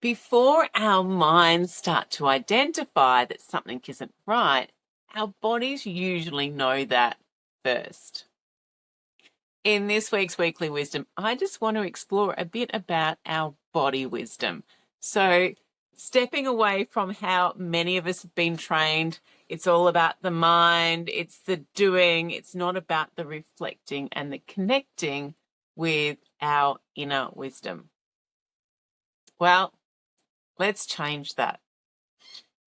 Before our minds start to identify that something isn't right, our bodies usually know that first. In this week's Weekly Wisdom, I just want to explore a bit about our body wisdom. So, stepping away from how many of us have been trained, it's all about the mind, it's the doing, it's not about the reflecting and the connecting with our inner wisdom. Well, let's change that.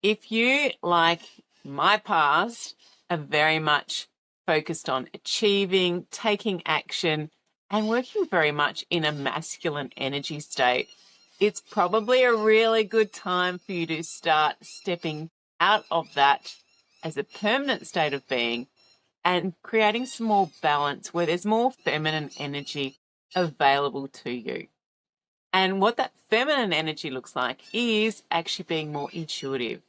If you, like my past, are very much focused on achieving, taking action, and working very much in a masculine energy state, it's probably a really good time for you to start stepping out of that as a permanent state of being and creating some more balance where there's more feminine energy available to you. And what that feminine energy looks like is actually being more intuitive,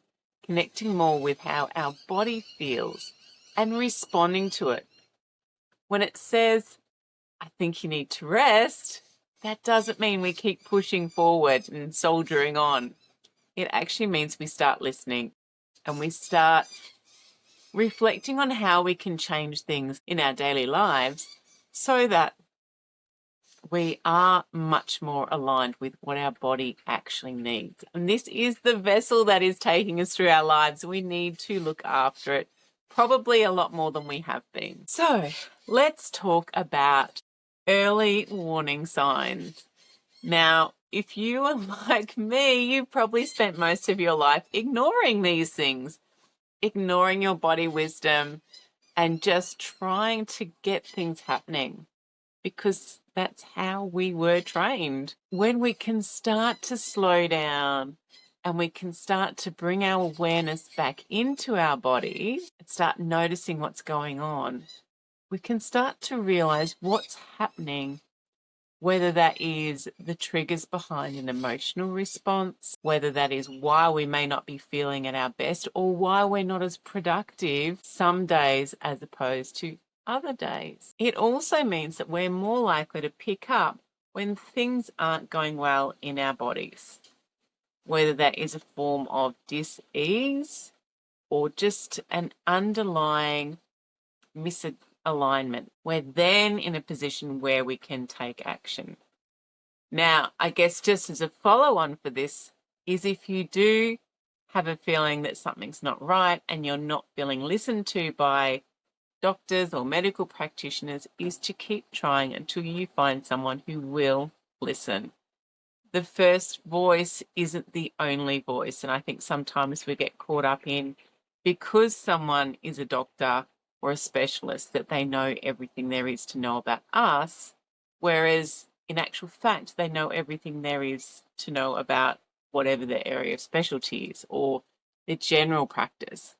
connecting more with how our body feels and responding to it. When it says, I think you need to rest, that doesn't mean we keep pushing forward and soldiering on. It actually means we start listening and we start reflecting on how we can change things in our daily lives so that we are much more aligned with what our body actually needs. And this is the vessel that is taking us through our lives. We need to look after it, probably a lot more than we have been. So let's talk about early warning signs. Now, if you are like me, you've probably spent most of your life ignoring these things, ignoring your body wisdom, and just trying to get things happening, because that's how we were trained. When we can start to slow down and we can start to bring our awareness back into our body and start noticing what's going on, we can start to realize what's happening, whether that is the triggers behind an emotional response, whether that is why we may not be feeling at our best or why we're not as productive some days as opposed to other days. It also means that we're more likely to pick up when things aren't going well in our bodies, whether that is a form of dis-ease or just an underlying misalignment. We're then in a position where we can take action. Now, I guess just as a follow-on for this is if you do have a feeling that something's not right and you're not feeling listened to by doctors or medical practitioners, is to keep trying until you find someone who will listen. The first voice isn't the only voice, and I think sometimes we get caught up in, because someone is a doctor or a specialist, that they know everything there is to know about us, whereas in actual fact they know everything there is to know about whatever their area of specialty is or their general practice.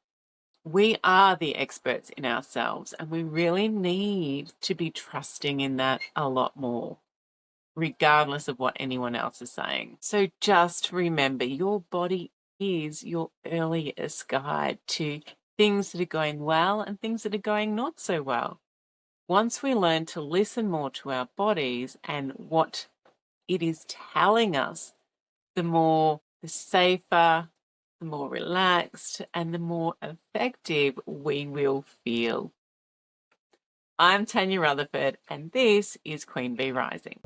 We are the experts in ourselves, and we really need to be trusting in that a lot more, regardless of what anyone else is saying. So just remember, your body is your earliest guide to things that are going well and things that are going not so well. Once we learn to listen more to our bodies and what it is telling us, the safer, the more relaxed, and the more effective we will feel. I'm Tanya Rutherford, and this is Queen Bee Rising.